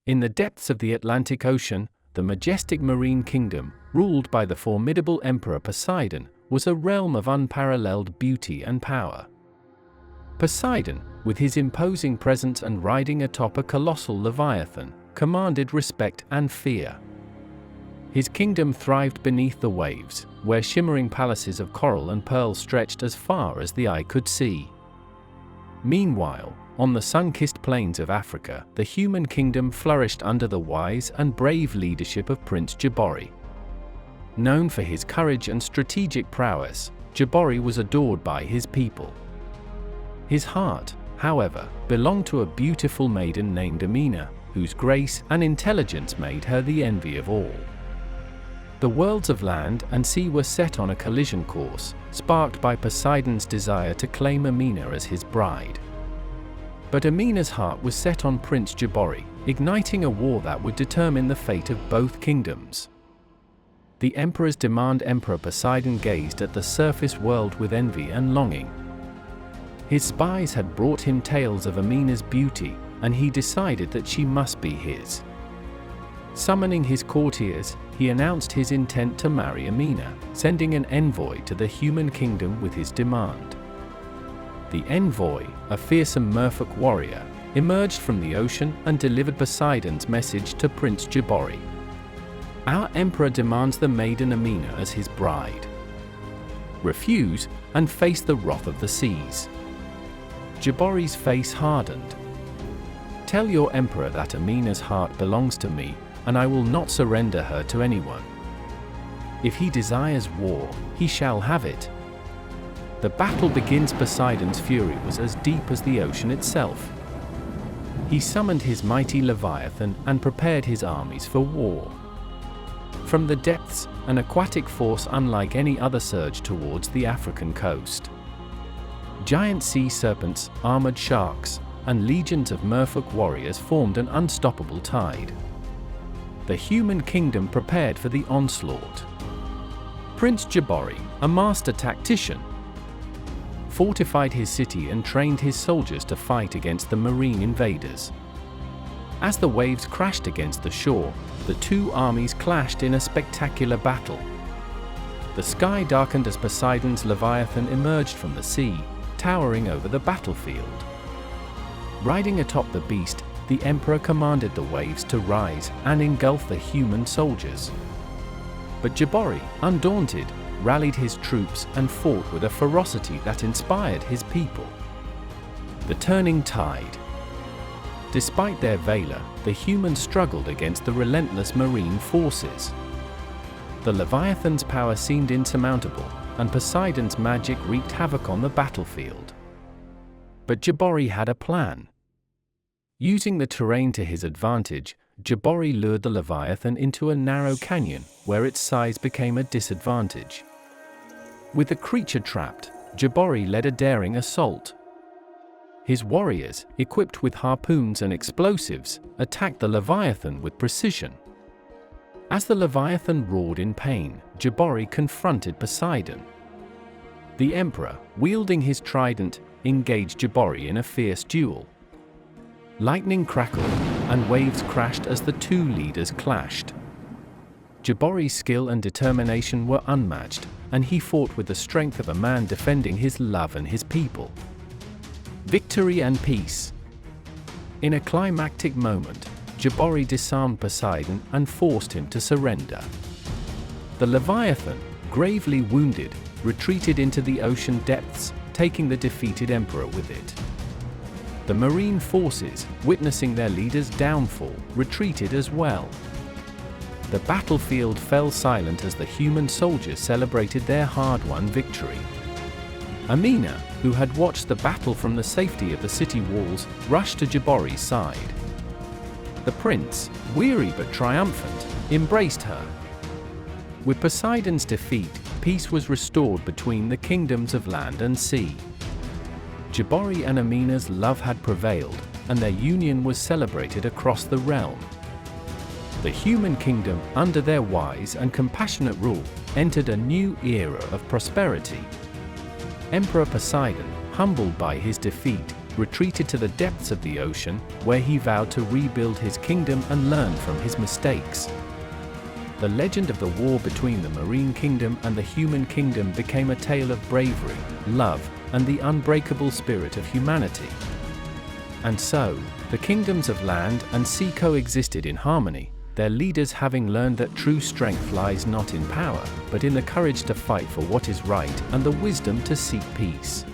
In the depths of the Atlantic Ocean, the majestic marine kingdom, ruled by the formidable Emperor Poseidon, was a realm of unparalleled beauty and power. Poseidon, with his imposing presence and riding atop a colossal leviathan, commanded respect and fear. His kingdom thrived beneath the waves, where shimmering palaces of coral and pearl stretched as far as the eye could see. Meanwhile, on the sun-kissed plains of Africa, the human kingdom flourished under the wise and brave leadership of Prince Jabari. Known for his courage and strategic prowess, Jabari was adored by his people. His heart, however, belonged to a beautiful maiden named Amina, whose grace and intelligence made her the envy of all. The worlds of land and sea were set on a collision course, sparked by Poseidon's desire to claim Amina as his bride. But Amina's heart was set on Prince Jabari, igniting a war that would determine the fate of both kingdoms. The emperor's demand. Emperor Poseidon gazed at the surface world with envy and longing. His spies had brought him tales of Amina's beauty, and he decided that she must be his. Summoning his courtiers, he announced his intent to marry Amina, sending an envoy to the human kingdom with his demand. The envoy, a fearsome merfolk warrior, emerged from the ocean and delivered Poseidon's message to Prince Jabari. Our emperor demands the maiden Amina as his bride. Refuse, and face the wrath of the seas. Jabari's face hardened. Tell your emperor that Amina's heart belongs to me, and I will not surrender her to anyone. If he desires war, he shall have it. The battle begins. Poseidon's fury was as deep as the ocean itself. He summoned his mighty leviathan and prepared his armies for war. From the depths, an aquatic force unlike any other surged towards the African coast. Giant sea serpents, armored sharks, and legions of merfolk warriors formed an unstoppable tide. The human kingdom prepared for the onslaught. Prince Jabari, a master tactician, fortified his city and trained his soldiers to fight against the marine invaders. As the waves crashed against the shore, the two armies clashed in a spectacular battle. The sky darkened as Poseidon's leviathan emerged from the sea, towering over the battlefield. Riding atop the beast, the emperor commanded the waves to rise and engulf the human soldiers. But Jabari, undaunted, rallied his troops and fought with a ferocity that inspired his people. The turning tide. Despite their valor, the humans struggled against the relentless marine forces. The Leviathan's power seemed insurmountable, and Poseidon's magic wreaked havoc on the battlefield. But Jabari had a plan. Using the terrain to his advantage, Jabari lured the Leviathan into a narrow canyon where its size became a disadvantage. With the creature trapped, Jabari led a daring assault. His warriors, equipped with harpoons and explosives, attacked the Leviathan with precision. As the Leviathan roared in pain, Jabari confronted Poseidon. The emperor, wielding his trident, engaged Jabari in a fierce duel. Lightning crackled, and waves crashed as the two leaders clashed. Jabari's skill and determination were unmatched, and he fought with the strength of a man defending his love and his people. Victory and peace. In a climactic moment, Jabari disarmed Poseidon and forced him to surrender. The Leviathan, gravely wounded, retreated into the ocean depths, taking the defeated emperor with it. The marine forces, witnessing their leader's downfall, retreated as well. The battlefield fell silent as the human soldiers celebrated their hard-won victory. Amina, who had watched the battle from the safety of the city walls, rushed to Jabari's side. The prince, weary but triumphant, embraced her. With Poseidon's defeat, peace was restored between the kingdoms of land and sea. Jabari and Amina's love had prevailed, and their union was celebrated across the realm. The human kingdom, under their wise and compassionate rule, entered a new era of prosperity. Emperor Poseidon, humbled by his defeat, retreated to the depths of the ocean, where he vowed to rebuild his kingdom and learn from his mistakes. The legend of the war between the marine kingdom and the human kingdom became a tale of bravery, love, and the unbreakable spirit of humanity. And so, the kingdoms of land and sea coexisted in harmony, their leaders having learned that true strength lies not in power, but in the courage to fight for what is right and the wisdom to seek peace.